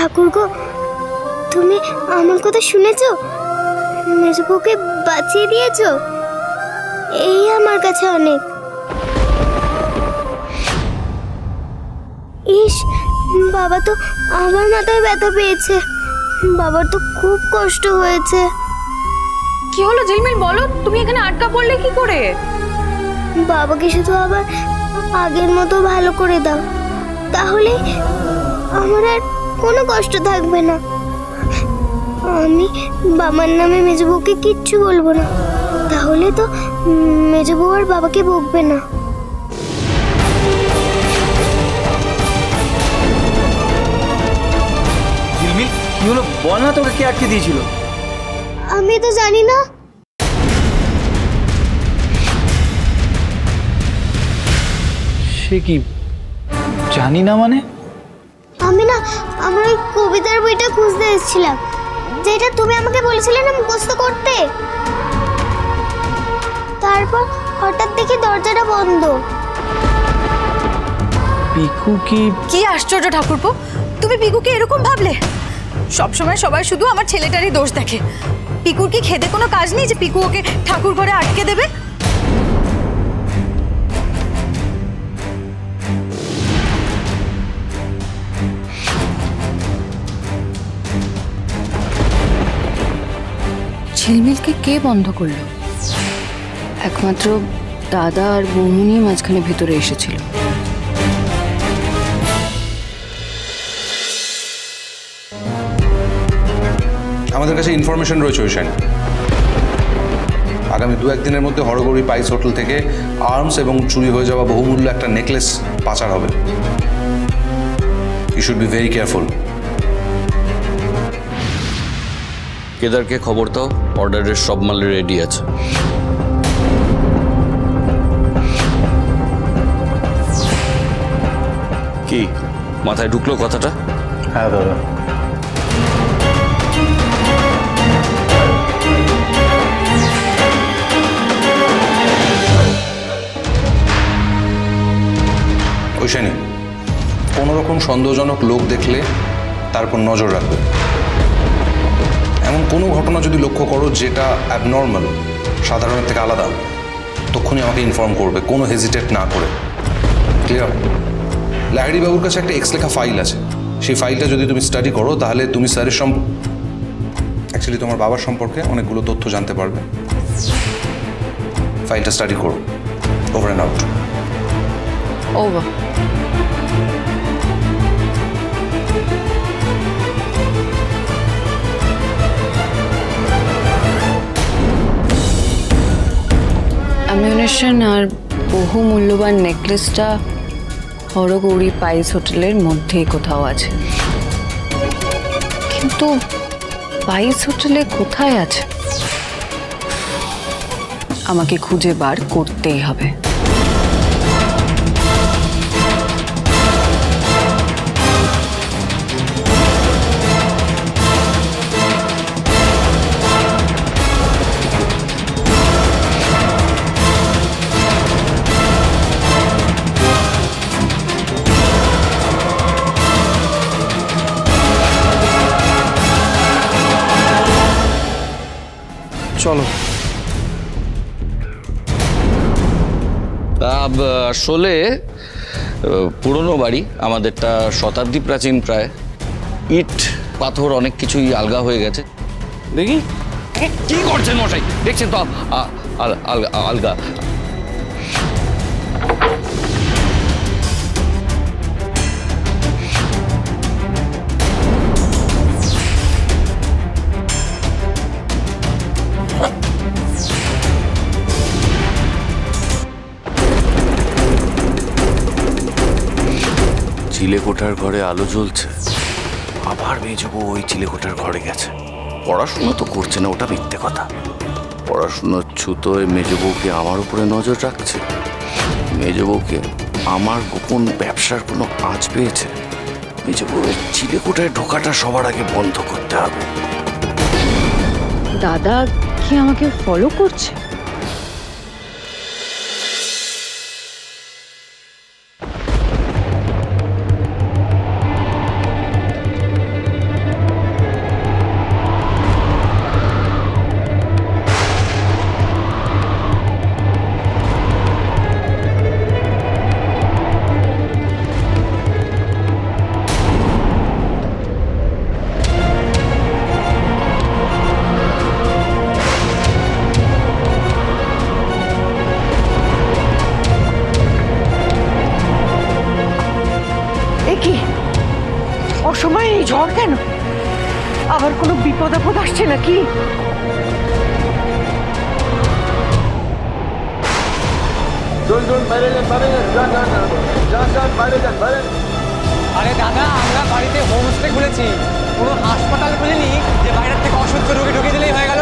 ঠাকুরগো, তুমি আমার কথা শুনেছো? মেজবউকে বাঁচিয়ে দিয়েছো, এই আমার কাছে অনেক। ইস, বাবা তো আমার মাথায় ব্যথা পেয়েছে, বাবার তো খুব কষ্ট হয়েছে। কি হলো ঝিলমিল, বলো, তুমি এখানে আটকা পড়লে কি করে? বাবাকে শুধু আবার আগের মতো ভালো করে দাও, তাহলে আমার আর কোনো কষ্ট থাকবে না। আমি বাবার নামে মেজবউকে কিচ্ছু বলবো না, তাহলে তো মেজবউ আর বাবাকে বকবে না। ঝিলমিল, কি হলো বল না, তোকে কে আটকে দিয়েছিল? আমি তো জানি না। সে কি জানি না মানে? আমি না, আমার ওই কবিতার বইটা খুঁজতে এসেছিলাম, যেটা তুমি আমাকে বলেছিলে না মুখস্থ করতে। তারপর হঠাৎ দেখি দরজাটা বন্ধ। পিকু কি আশ্চর্য ঠাকুরপো, তুমি পিকুকে এরকম ভাবলে? সবসময় সবাই শুধু আমার ছেলেটারই দোষ দেখে। পিকুর কি খেতে কোনো কাজ নেই যে পিকু ওকে ঠাকুর ঘরে আটকে দেবে? ঝিলমিলকে কে বন্ধ করলো? একমাত্র দাদা আর বৌমনি মাঝখানে ভেতরে এসেছিল। আমাদের কাছে ইনফরমেশন রয়েছে ওইশান, আগামী 2-1 দিনের মধ্যে হরগৌরী পাইস হোটেল থেকে আর্মস এবং চুরি হয়ে যাওয়া বহুমূল্য একটা নেকলেস পাচার হবে। You should be very careful. কেদারকে খবর দাও, অর্ডারের সব মাল রেডি আছে। কি মাথায় ঢুকলো কথাটা? হ্যাঁ দাদা। ওইশানি, কোনো রকম সন্দেহজনক লোক দেখলে তার উপর নজর রাখবে। এমন কোনো ঘটনা যদি লক্ষ্য করো যেটা অ্যাবনর্মাল, সাধারণের থেকে আলাদা, তখনই আমাকে ইনফর্ম করবে, কোনো হেজিটেট না করে। ক্লিয়ার? লাহিড়ী বাবুর কাছে একটা এক্স লেখা ফাইল আছে, সেই ফাইলটা যদি তুমি স্টাডি করো তাহলে তুমি স্যারের অ্যাকচুয়ালি তোমার বাবার সম্পর্কে অনেকগুলো তথ্য জানতে পারবে। ফাইলটা স্টাডি করো। Over and out. Over. Ammunition আর বহু মূল্যবান নেকলেসটা হরগৌরী পাইস হোটেলের মধ্যেই কোথাও আছে, কিন্তু পাইস হোটেলে কোথায় আছে আমাকে খুঁজে বার করতেই হবে। চলো। আসলে পুরনো বাড়ি, আমাদেরটা শতাব্দী প্রাচীন প্রায়, ইট পাথর অনেক কিছুই আলগা হয়ে গেছে। দেখি কি করছেন মশাই, দেখছেন তো আলগা। চিলেকোঠার ঘরে আলো জ্বলছে, আবার মেজবউ ওই চিলেকোঠার ঘরে গেছে। পড়াশোনা তো করছে না, ওটা মিথ্যে কথা। পড়াশোনার ছুতোয় মেজবউকে আমার উপরে নজর রাখছে। মেজবউকে আমার গোপন ব্যবসার কোনো আঁচ পেয়েছে। মেজবউয়ের চিলেকোঠায় ঢোকাটা সবার আগে বন্ধ করতে হবে। দাদা কি আমাকে ফলো করছে? অসময়ে এই ঝড় কেন? আবার কোনো বিপদ আপদ আসছে নাকি? আরে দাদা, আমরা বাড়িতে হোমস্টে খুলেছি, কোনো হাসপাতাল খুলিনি যে বাইরের থেকে অসুস্থ রোগী ঢুকে দিলেই হয়ে গেল।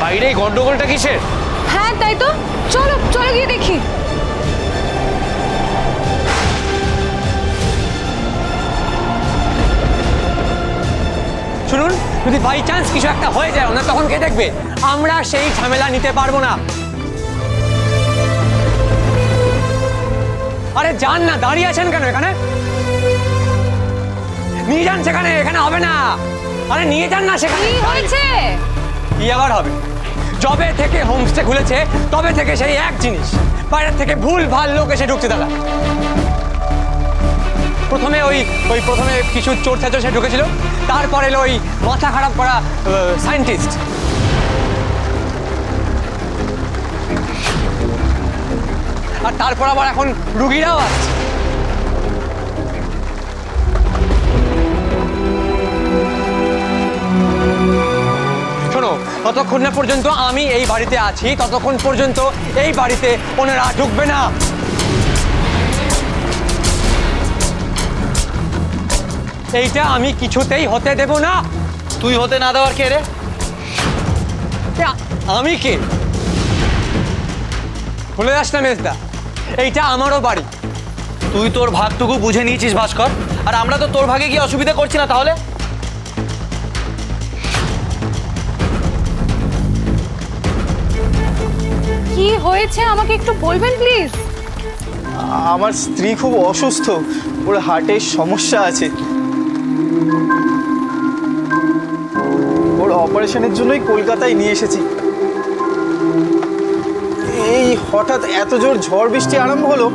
বাইরে এই গন্ডগোলটা কিসের? হ্যাঁ তাই তো, চলো চলো গিয়ে দেখি। শুনুন, যদি বাই চান্স কিছু একটা হয়ে যায় ওনার, তখন কে দেখবে? আমরা সেই ঝামেলা নিতে পারবো না। আরে যান না, দাঁড়িয়ে আছেন কেন এখানে? নিয়ে যান সেখানে, এখানে হবে না। আরে নিয়ে যান না সেখানে। কি হয়েছে? কি আবার হবে? যবে থেকে হোমস্টে খুলেছে তবে থেকে সেই এক জিনিস, বাইরের থেকে ভুল ভাল লোক এসে ঢুকছে দাদা। প্রথমে প্রথমে কিছু চোর ছাচর সে ঢুকেছিল, তারপর এলো ওই মাথা খারাপ করা সায়েন্টিস্ট, আর তারপর আবার এখন রুগীরাও আসছে। শোনো, ততক্ষণ না পর্যন্ত আমি এই বাড়িতে আছি ততক্ষণ পর্যন্ত এই বাড়িতে ওনারা ঢুকবে না। এইটা আমি কিছুতেই হতে দেব না। তুই হতে না দেওয়ার কে রে? আমি কে? বলে যাস না মেজদা, এইটা আমারও বাড়ি। তুই তোর ভাগটুকু বুঝে নিয়েছিস ভাস্কর, আর আমরা তো তোর ভাগে গিয়ে অসুবিধা করছি না। তাহলে কি হয়েছে আমাকে একটু বলবেন প্লিজ? আমার স্ত্রী খুব অসুস্থ, ওর হার্টের সমস্যা আছে। ওর অপারেশনের জন্যই কলকাতায় নিয়ে এসেছি। এই হঠাৎ এত জোর ঝড় বৃষ্টি আরম্ভ হলো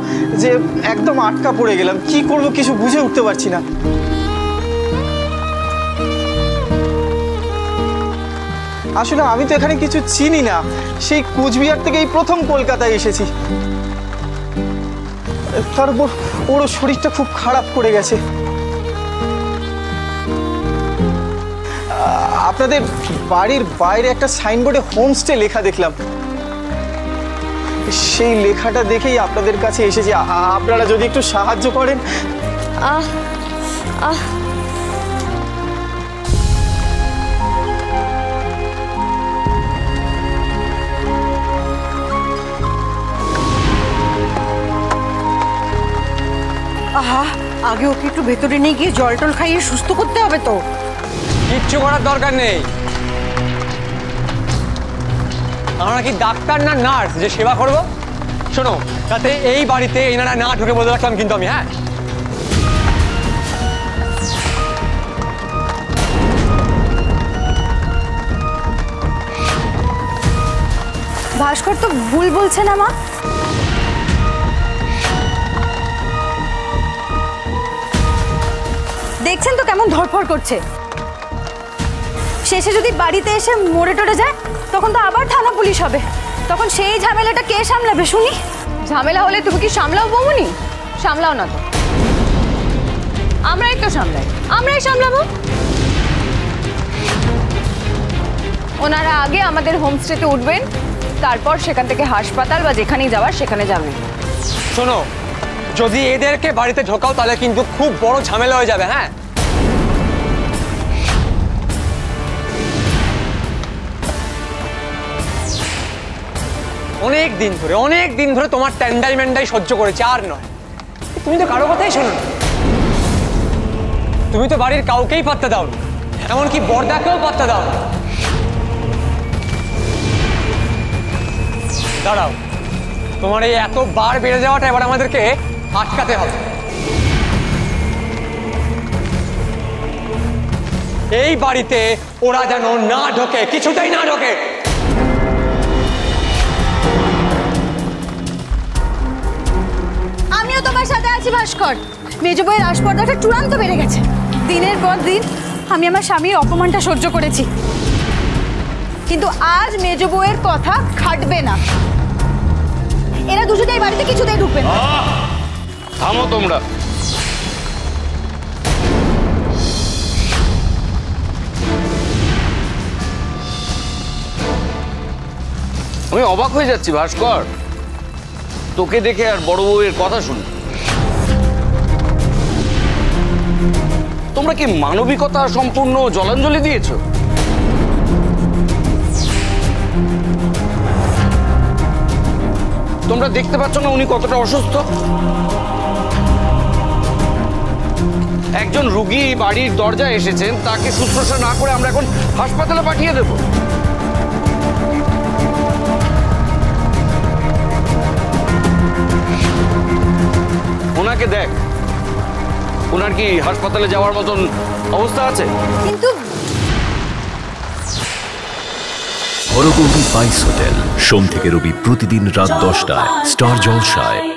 যে একদম আটকা পড়ে গেলাম। কি করব কিছু বুঝে উঠতে পারছি না। আসলে আমি তো এখানে কিছু চিনি না, সেই কুচবিহার থেকে এই প্রথম কলকাতায় এসেছি। তার উপর ওর শরীরটা খুব খারাপ করে গেছে। আপনাদের বাড়ির বাইরে একটা সাইনবোর্ডে হোমস্টে লেখা দেখলাম, সেই লেখাটা দেখেই আপনাদের কাছে এসেছি। আপনারা যদি একটু সাহায্য করেন। আহ আহ আহা, আগে ওকে একটু ভেতরে নিয়ে গিয়ে জল টল খাইয়ে সুস্থ করতে হবে তো। কিচ্ছু করার দরকার নেই। আমরা কি ডাক্তার না নার্স যে সেবা করব? শোনো, যাতে এই বাড়িতে এনারা না ঢুকে বলে রাখলাম কিন্তু আমি। হ্যাঁ, ভাস্কর তো ভুল বলছে না মা। দেখছেন তো কেমন ধরফর করছে। শেষে যদি বাড়িতে এসে মরে টরে যায় তখন তো আবার থানা পুলিশ হবে। তখন সেই ঝামেলাটা কে সামলাবে শুনি? ঝামেলা হলে তুমি কি সামলাও বৌমনি? সামলাও না তো, আমরাই তো সামলাই, আমরাই সামলাবো। ওনারা আগে আমাদের হোমস্টেতে উঠবেন, তারপর সেখান থেকে হাসপাতাল বা যেখানেই যাওয়ার সেখানে যাবেন। শোনো, যদি এদেরকে বাড়িতে ঢোকাও তাহলে কিন্তু খুব বড় ঝামেলা হয়ে যাবে। হ্যাঁ, অনেক দিন ধরে তোমার ট্যান্ডাই ম্যান্ডাই সহ্য করেছি, আর নয়। তুমি তো কারো কথাই শোনো না। তুমি তো বাড়ির কাউকেই পাত্তা দাও না, এমনকি বড়দাকেও পাত্তা দাও না। দাঁড়াও, তোমার এই এত বার বেড়ে যাওয়াটা এবার আমাদেরকে আটকাতে হবে। এই বাড়িতে ওরা যেন না ঢোকে, কিছুতেই না ঢোকে। আমিও তোমার সাথে আছি ভাস্কর। মেজো বইয়ের আসপর্দাটা চূড়ান্ত বেড়ে গেছে। দিনের পর দিন আমি আমার স্বামীর অপমানটা সহ্য করেছি, কিন্তু আজ মেজো বইয়ের কথা খাটবে না। এরা দুজনেই বাড়িতে কিছুতেই ঢুকবে না। থামো তোমরা। আমি অবাক হয়ে যাচ্ছি ভাস্কর, তোকে দেখে আর বড় বউয়ের কথা শুনে। তোমরা কি মানবিকতা সম্পূর্ণ জলাঞ্জলি দিয়েছো? তোমরা দেখতে পাচ্ছ না উনি কতটা অসুস্থ? একজন রুগী বাড়ির দরজায় এসেছেন, তাকে শুশ্রূষা না করে আমরা এখন হাসপাতালে পাঠিয়ে দেব? ওনাকে দেখ, ওনার কি হাসপাতালে যাওয়ার মতন অবস্থা আছে? কিন্তু হরগৌরী স্পাইস হোটেল, সোম থেকে রবি প্রতিদিন রাত 10টায় স্টার জলসায়।